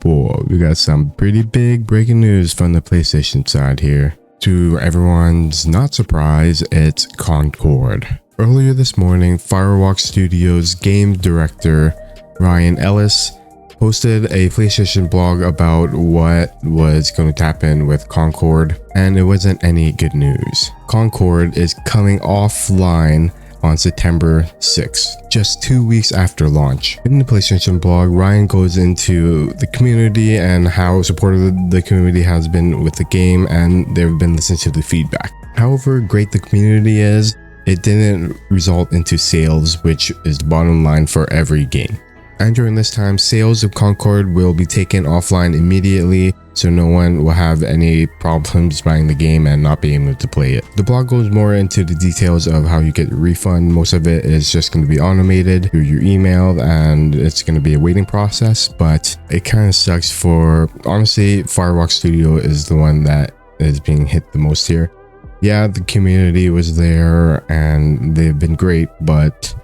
boy, we got some pretty big breaking news from the PlayStation side here. To everyone's not surprise, it's Concord. Earlier this morning, Firewalk Studios game director Ryan Ellis posted a PlayStation blog about what was going to happen with Concord, and it wasn't any good news. Concord is coming offline on September 6th, just 2 weeks after launch. In the PlayStation blog, Ryan goes into the community and how supportive the community has been with the game, and they've been listening to the feedback. However great the community is, it didn't result into sales, which is the bottom line for every game. And during this time, sales of Concord will be taken offline immediately, so no one will have any problems buying the game and not being able to play it. The blog goes more into the details of how you get a refund. Most of it is just going to be automated through your email, and it's going to be a waiting process, but it kind of sucks for, honestly, Firewalk Studio is the one that is being hit the most here. Yeah, the community was there and they've been great, but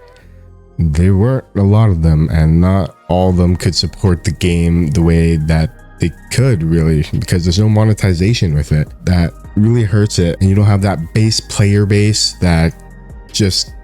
there weren't a lot of them, and not all of them could support the game the way that they could, really, because there's no monetization with it. That really hurts it, and you don't have that base player base that just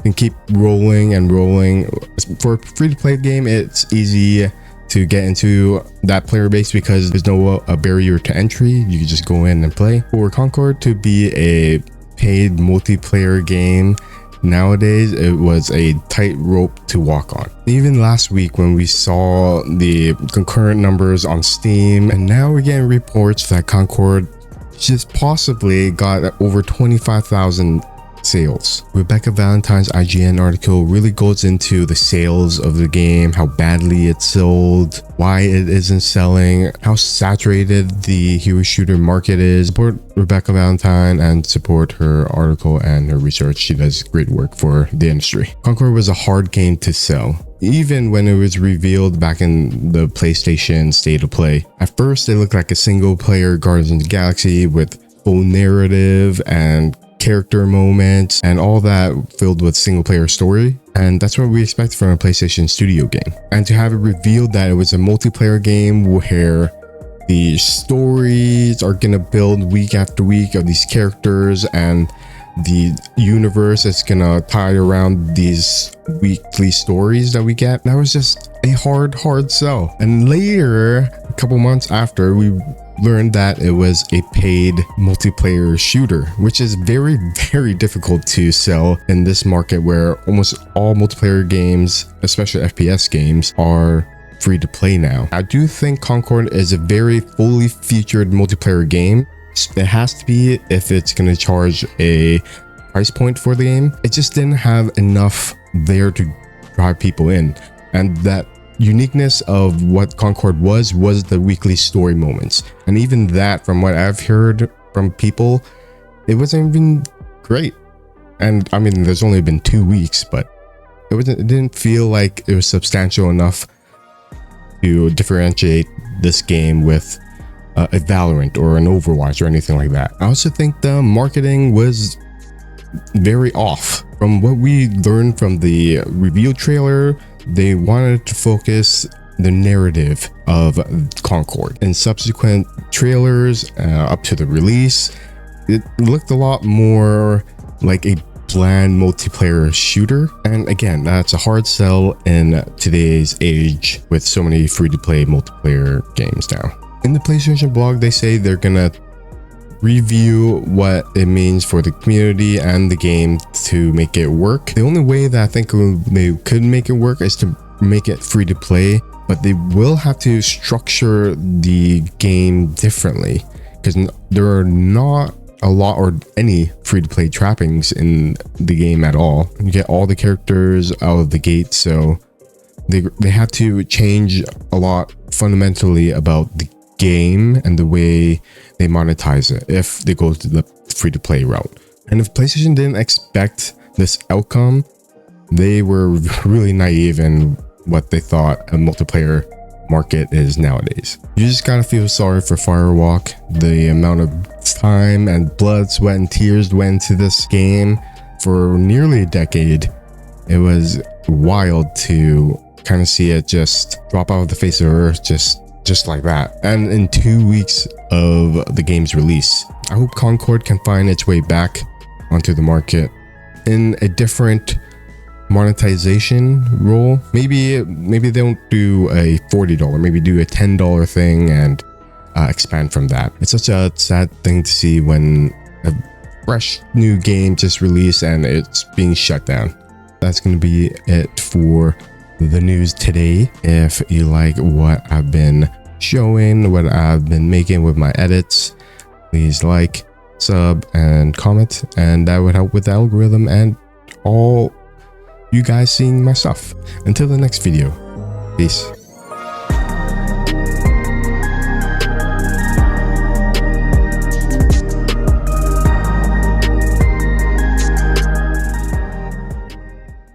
can keep rolling and rolling. For a free-to-play game, it's easy to get into that player base because there's no a barrier to entry. You can just go in and play. For Concord to be a paid multiplayer game nowadays, it was a tightrope to walk on. Even last week when we saw the concurrent numbers on Steam, and now we're getting reports that Concord just possibly got over 25,000 sales. Rebecca Valentine's IGN article really goes into the sales of the game, how badly it's sold, why it isn't selling, how saturated the hero shooter market is. Support Rebecca Valentine and support her article and her research. She does great work for the industry. Concord was a hard game to sell, even when it was revealed back in the PlayStation State of Play. At first, it looked like a single player Guardians of the Galaxy with full narrative and character moments and all that filled with single player story, and that's what we expect from a PlayStation Studio game. And to have it revealed that it was a multiplayer game where the stories are gonna build week after week of these characters, and the universe is gonna tie around these weekly stories that we get, that was just a hard sell. And later, a couple months after, we learned that it was a paid multiplayer shooter, which is very difficult to sell in this market where almost all multiplayer games, especially FPS games, are free to play now. I do think Concord is a very fully featured multiplayer game. It has to be if it's going to charge a price point for the game. It just didn't have enough there to drive people in, and that uniqueness of what Concord was the weekly story moments. And even that, from what I've heard from people, it wasn't even great. And I mean, there's only been 2 weeks, but it didn't feel like it was substantial enough to differentiate this game with a Valorant or an Overwatch or anything like that. I also think the marketing was very off. From what we learned from the reveal trailer, they wanted to focus the narrative of Concord. In subsequent trailers up to the release, it looked a lot more like a bland multiplayer shooter. And again, that's a hard sell in today's age with so many free-to-play multiplayer games now. In the PlayStation blog, they say they're gonna review what it means for the community and the game to make it work. The only way that I think they could make it work is to make it free to play, but they will have to structure the game differently, because there are not a lot or any free to play trappings in the game at all. You get all the characters out of the gate, so they have to change a lot fundamentally about the game and the way they monetize it if they go to the free-to-play route. And if PlayStation didn't expect this outcome, they were really naive in what they thought a multiplayer market is nowadays. You just gotta feel sorry for Firewalk. The amount of time and blood, sweat, and tears went into this game for nearly a decade. It was wild to kind of see it just drop out of the face of earth just just like that, and in 2 weeks of the game's release. I hope Concord can find its way back onto the market in a different monetization role. Maybe they don't do a $40, maybe do a $10 thing and expand from that. It's such a sad thing to see when a fresh new game just released and it's being shut down. That's going to be it for the news today. If you like what I've been showing, what I've been making with my edits, please like, sub, and comment, and that would help with the algorithm and all you guys seeing my stuff. Until the next video, peace.